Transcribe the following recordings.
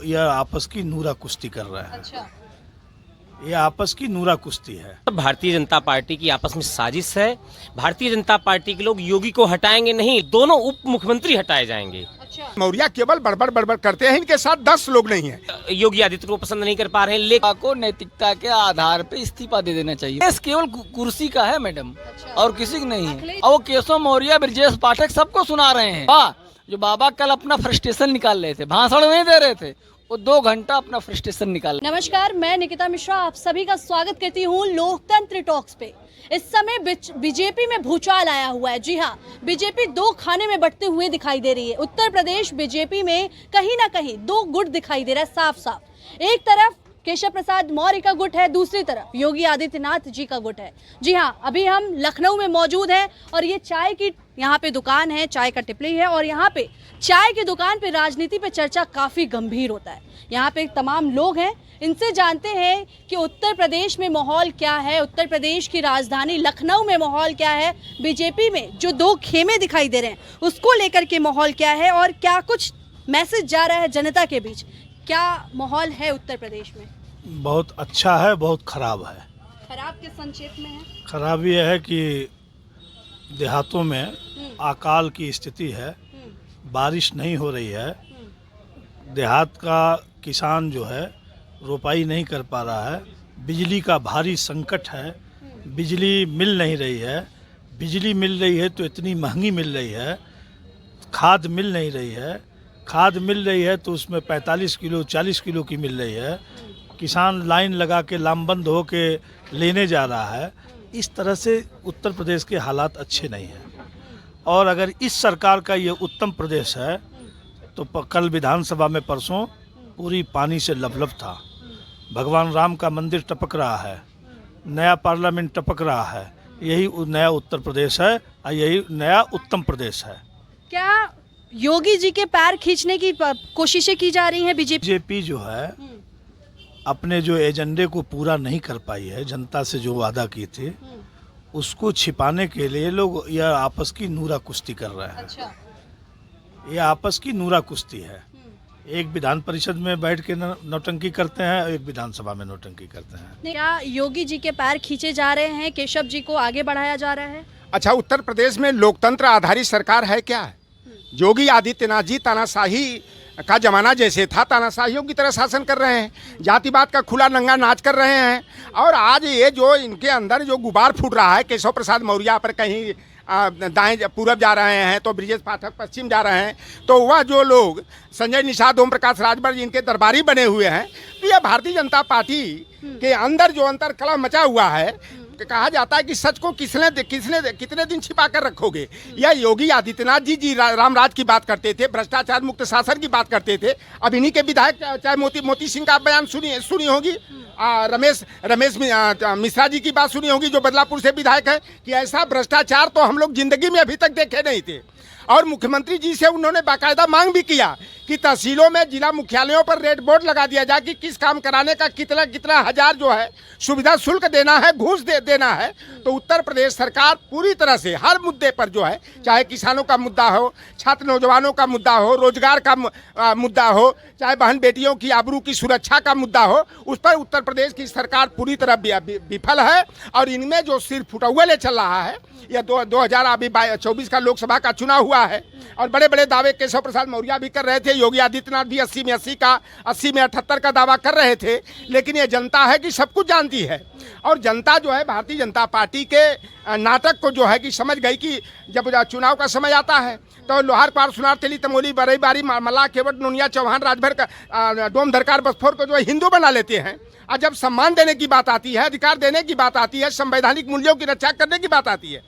यह आपस की नूरा कुश्ती कर रहे हैं। अच्छा, ये आपस की नूरा कुश्ती है। भारतीय जनता पार्टी की आपस में साजिश है। भारतीय जनता पार्टी के लोग योगी को हटाएंगे नहीं, दोनों उप मुख्यमंत्री हटाए जाएंगे। अच्छा। मौर्य केवल बड़बड़ करते हैं, इनके साथ 10 लोग नहीं हैं। योगी आदित्य को पसंद नहीं कर पा रहे हैं, लेकिन को नैतिकता के आधार पे इस्तीफा दे देना चाहिए। केस केवल कुर्सी का है मैडम, अच्छा। और किसी की नहीं है। और वो केशव मौर्य, ब्रजेश पाठक सबको सुना रहे हैं। जो बाबा कल अपना फ्रस्ट्रेशन निकाल रहे थे, भाषण नहीं दे रहे थे, वो 2 घंटा अपना फ्रस्ट्रेशन निकाल। नमस्कार, मैं निकिता मिश्रा आप सभी का स्वागत करती हूँ लोकतंत्र टॉक्स पे। इस समय बीजेपी में भूचाल आया हुआ है। जी हाँ, बीजेपी 2 खाने में बंटते हुए दिखाई दे रही है। उत्तर प्रदेश बीजेपी में कहीं ना कहीं 2 गुट दिखाई दे रहा है साफ साफ। एक तरफ केशव प्रसाद मौर्य का गुट है, दूसरी तरफ योगी आदित्यनाथ जी का गुट है। जी हाँ, अभी हम लखनऊ में मौजूद हैं और ये चाय की यहाँ पे दुकान है, चाय का टिपली है और यहाँ पे चाय की दुकान पे राजनीति पे चर्चा काफ़ी गंभीर होता है। यहाँ पे तमाम लोग हैं, इनसे जानते हैं कि उत्तर प्रदेश में माहौल क्या है, उत्तर प्रदेश की राजधानी लखनऊ में माहौल क्या है, बीजेपी में जो 2 खेमे दिखाई दे रहे हैं उसको लेकर के माहौल क्या है और क्या कुछ मैसेज जा रहा है जनता के बीच। क्या माहौल है उत्तर प्रदेश में? बहुत अच्छा है, बहुत खराब है। खराब के संक्षेप में है? खराब यह है कि देहातों में अकाल की स्थिति है, बारिश नहीं हो रही है। देहात का किसान जो है रोपाई नहीं कर पा रहा है। बिजली का भारी संकट है, बिजली मिल नहीं रही है। बिजली मिल रही है तो इतनी महंगी मिल रही है। खाद मिल नहीं रही है, खाद मिल रही है तो उसमें 45 किलो 40 किलो की मिल रही है। किसान लाइन लगा के लामबंद हो के लेने जा रहा है। इस तरह से उत्तर प्रदेश के हालात अच्छे नहीं हैं। और अगर इस सरकार का ये उत्तम प्रदेश है तो कल विधानसभा में परसों पूरी पानी से लबलब था। भगवान राम का मंदिर टपक रहा है, नया पार्लियामेंट टपक रहा है। यही नया उत्तर प्रदेश है और यही नया उत्तम प्रदेश है। क्या योगी जी के पैर खींचने की कोशिशें की जा रही हैं बीजेपी जो है अपने जो एजेंडे को पूरा नहीं कर पाई है, जनता से जो वादा की थी उसको छिपाने के लिए लोग यह आपस की नूरा कुश्ती कर रहे हैं। अच्छा। ये आपस की नूरा कुश्ती है। एक विधान परिषद में बैठ के नौटंकी करते हैं, एक विधानसभा में नौटंकी करते हैं। क्या योगी जी के पैर खींचे जा रहे हैं, केशव जी को आगे बढ़ाया जा रहा है? अच्छा, उत्तर प्रदेश में लोकतंत्र आधारित सरकार है क्या? योगी आदित्यनाथ जी तानाशाही का जमाना जैसे था, तानाशाहियों की तरह शासन कर रहे हैं। जातिवाद का खुला नंगा नाच कर रहे हैं। और आज ये जो इनके अंदर जो गुबार फूट रहा है, केशव प्रसाद मौर्य पर कहीं दाएं पूरब जा रहे हैं तो ब्रजेश पाठक पश्चिम जा रहे हैं, तो वह जो लोग संजय निषाद, ओम प्रकाश राजभर इनके दरबारी बने हुए हैं, तो यह भारतीय जनता पार्टी के अंदर जो अंतर कलह मचा हुआ है। कहा जाता है कि सच को कितने दिन छिपा कर रखोगे। यह योगी आदित्यनाथ जी रामराज की बात करते थे, भ्रष्टाचार मुक्त शासन की बात करते थे। अब इन्हीं के विधायक, चाहे मोती सिंह का बयान सुनी होगी, रमेश मिश्रा जी की बात सुनी होगी जो बदलापुर से विधायक है, कि ऐसा भ्रष्टाचार तो हम लोग जिंदगी में अभी तक देखे नहीं थे। और मुख्यमंत्री जी से उन्होंने बाकायदा मांग भी किया कि तहसीलों में जिला मुख्यालयों पर रेड बोर्ड लगा दिया जाए कि किस काम कराने का कितना हजार जो है सुविधा शुल्क देना है, घूस देना है। तो उत्तर प्रदेश सरकार पूरी तरह से हर मुद्दे पर जो है, चाहे किसानों का मुद्दा हो, छात्र नौजवानों का मुद्दा हो, रोजगार का मुद्दा हो, चाहे बहन बेटियों की आबरू की सुरक्षा का मुद्दा हो, उस पर उत्तर प्रदेश की सरकार पूरी तरह विफल है। और इनमें जो सिर फुटौले चल रहा है, यह 2024 का लोकसभा का चुनाव हुआ है और बड़े बड़े दावे केशव प्रसाद मौर्य भी कर रहे थे, योगी आदित्यनाथ भी 80 में 78 का दावा कर रहे थे। लेकिन ये जनता है कि सब कुछ जानती है और जनता जो है भारतीय जनता पार्टी के नाटक को जो है कि समझ गई कि जब चुनाव का समय आता है तो लोहार पार सुनार तेली तमोली बरई बारी मल्ला केवट नोनिया चौहान राजभर का डोम धरकार बसफोर को जो है हिंदू बना लेते हैं। और जब सम्मान देने की बात आती है, अधिकार देने की बात आती है, संवैधानिक मूल्यों की रक्षा करने की बात आती है,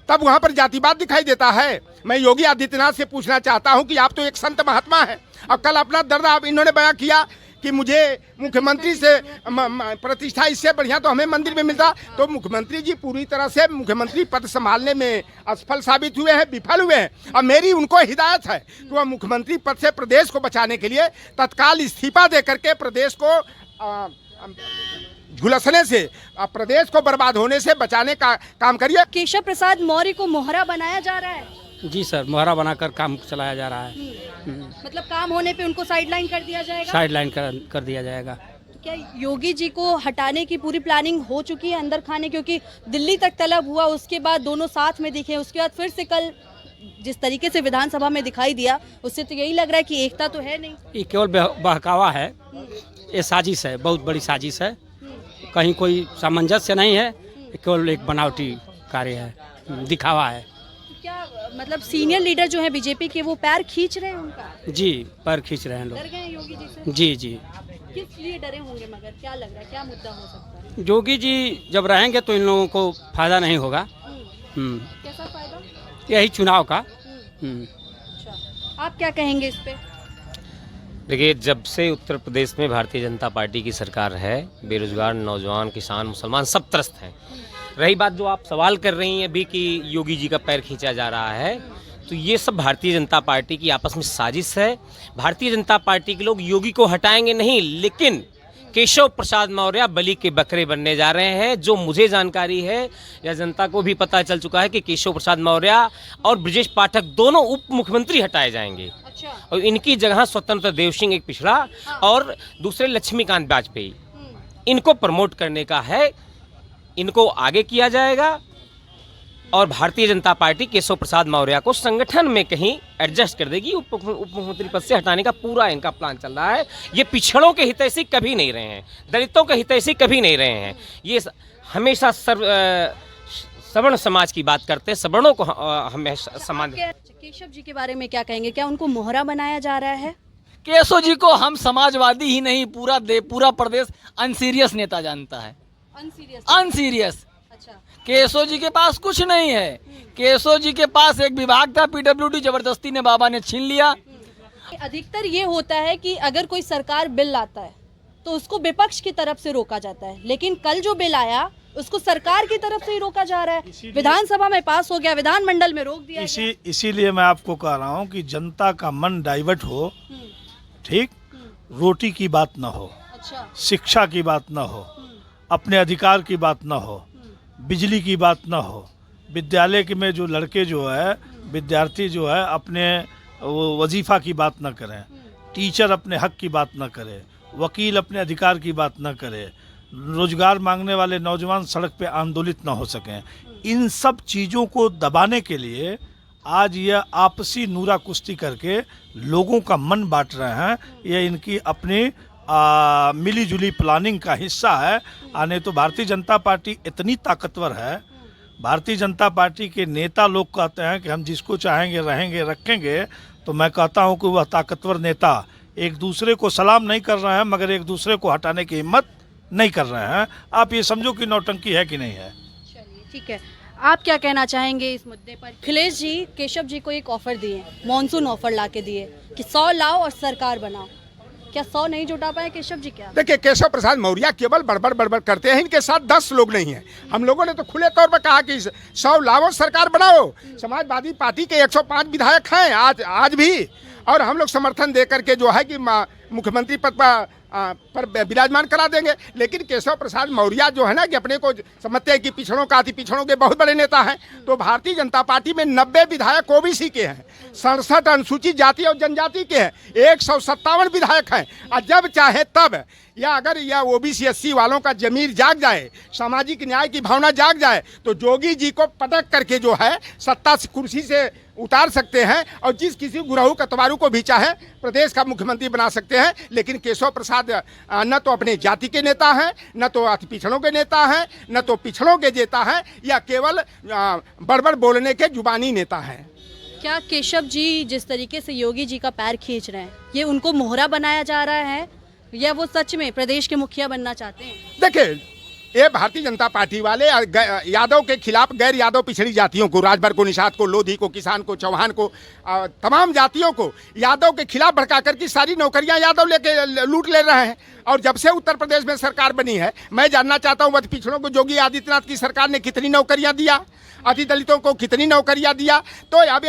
तब वहाँ पर जातिवाद दिखाई देता है। मैं योगी आदित्यनाथ से पूछना चाहता हूँ कि आप तो एक संत महात्मा हैं और कल अपना दर्द आप इन्होंने बयां किया कि मुझे मुख्यमंत्री से प्रतिष्ठा इससे बढ़िया तो हमें मंदिर में मिलता। तो मुख्यमंत्री जी पूरी तरह से मुख्यमंत्री पद संभालने में असफल साबित हुए हैं, विफल हुए हैं। और मेरी उनको हिदायत है कि वह मुख्यमंत्री पद से प्रदेश को बचाने के लिए तत्काल इस्तीफा दे करके प्रदेश को झुलसने से, प्रदेश को बर्बाद होने से बचाने का काम करिए। केशव प्रसाद मौर्य को मोहरा बनाया जा रहा है। जी सर, मोहरा बनाकर काम चलाया जा रहा है। मतलब काम होने पे उनको साइडलाइन कर दिया जाएगा। साइडलाइन कर दिया जाएगा। तो क्या योगी जी को हटाने की पूरी प्लानिंग हो चुकी है अंदर खाने, क्योंकि दिल्ली तक तलब हुआ, उसके बाद दोनों साथ में दिखे, उसके बाद फिर से कल जिस तरीके से विधानसभा में दिखाई दिया, उससे तो यही लग रहा है कि एकता तो है नहीं। ये केवल बहकावा है, ये साजिश है, बहुत बड़ी साजिश है। कहीं कोई सामंजस्य नहीं है, ये केवल एक बनावटी कार्य है, दिखावा है। तो क्या मतलब सीनियर लीडर जो है बीजेपी के, वो पैर खींच रहे हैं उनका? जी, पैर खींच रहे हैं डर लोग। गए हैं योगी जी से? जी जी, किस लिए डरे होंगे, मगर क्या लग रहा है, क्या मुद्दा हो सकता है? योगी जी जब रहेंगे तो इन लोगों को फायदा नहीं होगा। कैसा फायदा? यही चुनाव का। अच्छा, आप क्या कहेंगे इस पे? देखिए, जब से उत्तर प्रदेश में भारतीय जनता पार्टी की सरकार है, बेरोजगार नौजवान, किसान, मुसलमान सब त्रस्त हैं। रही बात जो आप सवाल कर रही हैं अभी कि योगी जी का पैर खींचा जा रहा है, तो ये सब भारतीय जनता पार्टी की आपस में साजिश है। भारतीय जनता पार्टी के लोग योगी को हटाएंगे नहीं, लेकिन केशव प्रसाद मौर्य बलि के बकरे बनने जा रहे हैं। जो मुझे जानकारी है या जनता को भी पता चल चुका है कि केशव प्रसाद मौर्य और ब्रजेश पाठक दोनों उप मुख्यमंत्री हटाए जाएंगे। अच्छा। और इनकी जगह स्वतंत्र देव सिंह एक पिछड़ा और दूसरे लक्ष्मीकांत वाजपेयी, इनको प्रमोट करने का है, इनको आगे किया जाएगा। और भारतीय जनता पार्टी केशव प्रसाद मौर्य को संगठन में कहीं एडजस्ट कर देगी, उप मुख्यमंत्री पद से हटाने का पूरा इनका प्लान चल रहा है। ये पिछड़ों के हितैषी कभी नहीं रहे हैं, दलितों के हितैषी कभी नहीं रहे हैं। ये हमेशा सवर्ण समाज की बात करते हैं, सवर्णों को हमेशा समान। केशव जी के बारे में क्या कहेंगे, क्या उनको मोहरा बनाया जा रहा है? केशव जी को हम समाजवादी ही नहीं, पूरा प्रदेश अनसीरियस नेता जानता है। अनसीरियस। अच्छा। केशव जी के पास कुछ नहीं है। केशव जी के पास एक विभाग था, पीडब्ल्यूडी जबरदस्ती ने बाबा ने छीन लिया। अधिकतर ये होता है कि अगर कोई सरकार बिल लाता है तो उसको विपक्ष की तरफ से रोका जाता है, लेकिन कल जो बिल आया उसको सरकार की तरफ से ही रोका जा रहा है। विधानसभा में पास हो गया, विधानमंडल में रोक दिया गया। इसीलिए मैं आपको कह रहा हूँ कि जनता का मन डाइवर्ट हो, ठीक, रोटी की बात ना हो, अच्छा। शिक्षा की बात ना हो, अपने अधिकार की बात ना हो, बिजली की बात ना हो, विद्यालय के में जो लड़के जो है, विद्यार्थी जो है, अपने वो वजीफ़ा की बात ना करें, टीचर अपने हक की बात ना करे, वकील अपने अधिकार की बात ना करे, रोजगार मांगने वाले नौजवान सड़क पे आंदोलित ना हो सकें। इन सब चीज़ों को दबाने के लिए आज यह आपसी नूरा कुश्ती करके लोगों का मन बांट रहे हैं। यह इनकी अपनी मिली जुली प्लानिंग का हिस्सा है। आने तो भारतीय जनता पार्टी इतनी ताकतवर है, भारतीय जनता पार्टी के नेता लोग कहते हैं कि हम जिसको चाहेंगे रहेंगे रखेंगे, तो मैं कहता हूं कि वह ताकतवर नेता एक दूसरे को सलाम नहीं कर रहे हैं, मगर एक दूसरे को हटाने की हिम्मत नहीं कर रहे हैं। आप ये समझो कि नौटंकी है कि नहीं है। चलिए ठीक है, आप क्या कहना चाहेंगे इस मुद्दे पर? अखिलेश जी केशव जी को एक ऑफर दिए, मॉनसून ऑफर ला के दिए कि 100 लाओ और सरकार बनाओ। क्या 100 नहीं जुटा पाए केशव जी? क्या देखिए, केशव प्रसाद मौर्य केवल बड़बड़ करते हैं, इनके साथ 10 लोग नहीं हैं। हम लोगों ने तो खुले तौर पर कहा कि 100 लाओ सरकार बनाओ। समाजवादी पार्टी के 105 विधायक हैं आज भी, और हम लोग समर्थन दे करके जो है कि मुख्यमंत्री पद पर विराजमान करा देंगे। लेकिन केशव प्रसाद मौर्य जो है ना, कि अपने को समझते हैं कि पिछड़ों का अति पिछड़ों के बहुत बड़े नेता हैं। तो भारतीय जनता पार्टी में 90 विधायक ओबीसी के हैं, 67 अनुसूचित जाति और जनजाति के हैं, 157 विधायक हैं। और जब चाहे तब, या अगर यह ओबीसी एससी वालों का जमीर जाग जाए, सामाजिक न्याय की भावना जाग जाए, तो जोगी जी को पटक करके जो है सत्ता कुर्सी से उतार सकते हैं, और जिस किसी गुरहू कतवारू को भी चाहे प्रदेश का मुख्यमंत्री बना सकते हैं। लेकिन केशव प्रसाद न तो अपने जाति के नेता हैं, न तो अति पिछड़ों के नेता हैं, न तो पिछड़ों के नेता हैं, या केवल बड़बड़ बोलने के जुबानी नेता हैं। क्या केशव जी जिस तरीके से योगी जी का पैर खींच रहे हैं, ये उनको मोहरा बनाया जा रहा है, या वो सच में प्रदेश के मुखिया बनना चाहते हैं? देखिए, ये भारतीय जनता पार्टी वाले यादव के खिलाफ गैर यादव पिछड़ी जातियों को, राजभर को, निषाद को, लोधी को, किसान को, चौहान को, तमाम जातियों को यादव के खिलाफ भड़का कर की सारी नौकरियां यादव लेके लूट ले रहे हैं। और जब से उत्तर प्रदेश में सरकार बनी है, मैं जानना चाहता हूं अति पिछड़ों को योगी आदित्यनाथ की सरकार ने कितनी नौकरियां दिया, अति दलितों को कितनी नौकरियां दिया। तो अब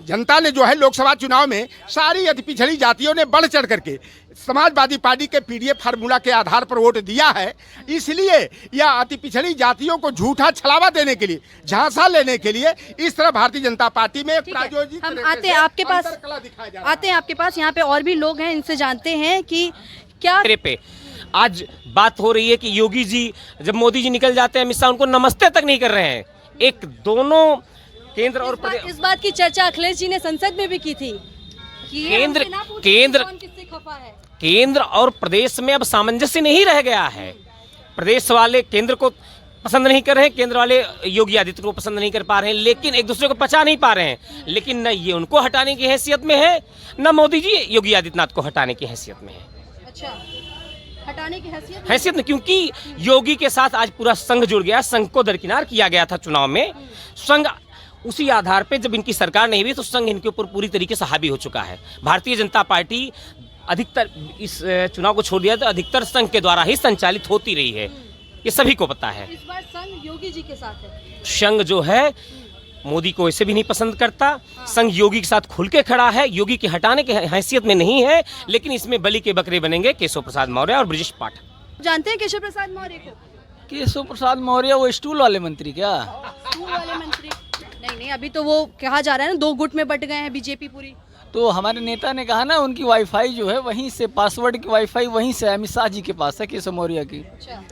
जनता ने जो है लोकसभा चुनाव में सारी अति पिछड़ी जातियों ने बढ़ चढ़ करके समाजवादी पार्टी के पीडीएफ फार्मूला के आधार पर वोट दिया है। इसलिए यह अति पिछड़ी जातियों को झूठा छलावा देने के लिए, झांसा लेने के लिए इस तरह भारतीय जनता पार्टी में ठीक है, प्रायोजित हम तरीके आते से हैं आपके पास, अंतरकला दिखाया जा रहा है। आते हैं आपके पास। यहाँ पे और भी लोग हैं, इनसे जानते हैं कि क्या पे आज बात हो रही है कि योगी जी जब मोदी जी निकल जाते हैं अमित शाह उनको नमस्ते तक नहीं कर रहे हैं। एक दोनों केंद्र और इस बात की चर्चा अखिलेश जी ने संसद में भी की थी कि ये केंद्र- हमसे ना पूछे केंद्र- कौन किससे खफा है। केंद्र और प्रदेश में अब सामंजस्य नहीं रह गया है। प्रदेश वाले केंद्र को पसंद नहीं कर रहे हैं, केंद्र वाले योगी आदित्य को पसंद नहीं कर पा रहे हैं, लेकिन एक दूसरे को पचा नहीं पा रहे हैं। लेकिन न ये उनको हटाने की हैसियत में है, न मोदी जी योगी आदित्यनाथ को हटाने की हैसियत में है। अच्छा, हटाने की हैसियत में, क्योंकि योगी के साथ आज पूरा संघ जुड़ गया। संघ को दरकिनार किया गया था चुनाव में। संघ उसी आधार पे जब इनकी सरकार नहीं हुई तो संघ इनके ऊपर पूरी तरीके से हावी हो चुका है। भारतीय जनता पार्टी अधिकतर इस चुनाव को छोड़ दिया तो अधिकतर संघ के द्वारा ही संचालित होती रही है, ये सभी को पता है। इस बार संघ योगी जी के साथ है। संघ जो है मोदी को वैसे भी नहीं पसंद करता। संघ योगी के साथ खुल के खड़ा है, योगी के हटाने की हैसियत में नहीं है, लेकिन इसमें बलि के बकरे बनेंगे केशव प्रसाद मौर्य और ब्रजेश पाठक। जानते हैं केशव प्रसाद मौर्य को? केशव प्रसाद मौर्य वो स्टूल वाले मंत्री क्या? स्कूल वाले मंत्री? नहीं, अभी तो वो कहा जा रहा है ना, 2 गुट में बट गए हैं बीजेपी पूरी। तो हमारे नेता ने कहा ना उनकी वाईफाई जो है वहीं से, पासवर्ड की वाईफाई वहीं से अमित शाह जी के पास है, केशव मौर्य की। अच्छा,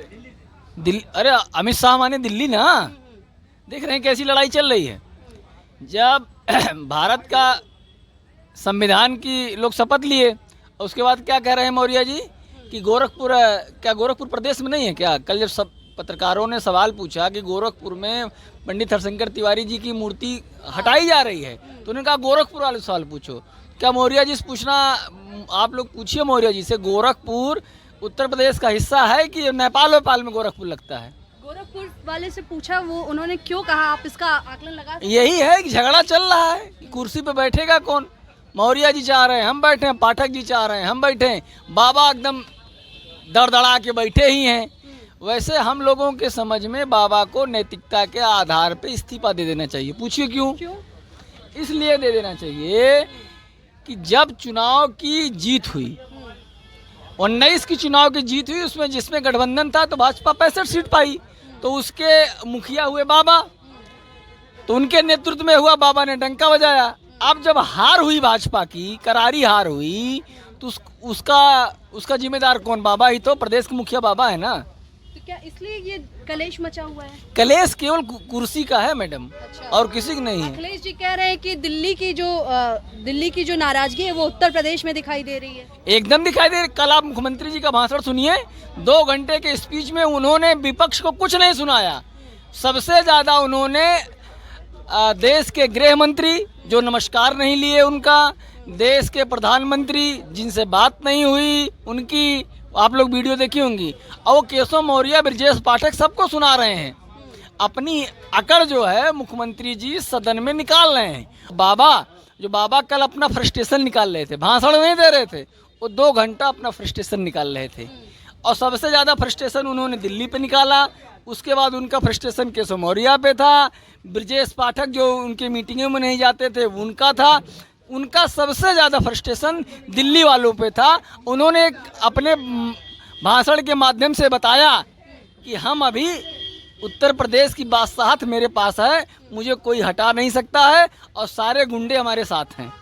दिल्ली, अरे अमित शाह माने दिल्ली ना। देख रहे हैं कैसी लड़ाई चल रही है। जब भारत का संविधान की लोग शपथ लिए, उसके बाद क्या कह रहे हैं मौर्य जी कि गोरखपुर, क्या गोरखपुर प्रदेश में नहीं है क्या? कल जब सब पत्रकारों ने सवाल पूछा कि गोरखपुर में पंडित हरशंकर तिवारी जी की मूर्ति हटाई जा रही है, तो उन्होंने कहा गोरखपुर वाले सवाल पूछो। क्या मौर्य जी से पूछना, आप लोग पूछिए मौर्य जी से, गोरखपुर उत्तर प्रदेश का हिस्सा है कि नेपाल में गोरखपुर लगता है? गोरखपुर वाले से पूछा, वो उन्होंने क्यों कहा, आप इसका आकलन लगा सकते हैं? यही है कि झगड़ा चल रहा है कि कुर्सी पे बैठेगा कौन। मौर्य जी चाह रहे हैं हम बैठे, पाठक जी चाह रहे हैं हम बैठे, बाबा एकदम दड़दड़ा के बैठे ही हैं। वैसे हम लोगों के समझ में बाबा को नैतिकता के आधार पे इस्तीफा दे देना चाहिए। पूछिए क्यों? इसलिए दे देना चाहिए कि जब चुनाव की जीत हुई, 19 की चुनाव की जीत हुई, उसमें जिसमें गठबंधन था तो भाजपा 65 सीट पाई, तो उसके मुखिया हुए बाबा, तो उनके नेतृत्व में हुआ, बाबा ने डंका बजाया। अब जब हार हुई भाजपा की, करारी हार हुई, तो उसका जिम्मेदार कौन? बाबा ही तो, प्रदेश के मुखिया बाबा है ना। तो क्या इसलिए ये कलेश मचा हुआ है? कलेश केवल कुर्सी का है मैडम, अच्छा। और किसी की नहीं है। अखिलेश जी कह रहे हैं कि दिल्ली की जो नाराजगी है वो उत्तर प्रदेश में दिखाई दे रही है। एकदम दिखाई दे रही। कल आप मुख्यमंत्री जी का भाषण सुनिए, 2 घंटे के स्पीच में उन्होंने विपक्ष को कुछ नहीं सुनाया। सबसे ज्यादा उन्होंने देश के गृह मंत्री जो नमस्कार नहीं लिए उनका, देश के प्रधानमंत्री जिनसे बात नहीं हुई उनकी, आप लोग वीडियो देखी होंगी, और वो केशव मौर्य, ब्रजेश पाठक सबको सुना रहे हैं। अपनी अकड़ जो है मुख्यमंत्री जी सदन में निकाल रहे हैं। बाबा कल अपना फ्रस्ट्रेशन निकाल रहे थे, भाषण नहीं दे रहे थे, वो 2 घंटा अपना फ्रस्ट्रेशन निकाल रहे थे। और सबसे ज़्यादा फ्रस्ट्रेशन उन्होंने दिल्ली पे निकाला। उसके बाद उनका फ्रस्ट्रेशन केशव मौर्य पे था। ब्रजेश पाठक जो उनकी मीटिंगों में नहीं जाते थे उनका था। उनका सबसे ज़्यादा फ्रस्ट्रेशन दिल्ली वालों पे था। उन्होंने अपने भाषण के माध्यम से बताया कि हम अभी उत्तर प्रदेश की बादशाहत मेरे पास है, मुझे कोई हटा नहीं सकता है और सारे गुंडे हमारे साथ हैं।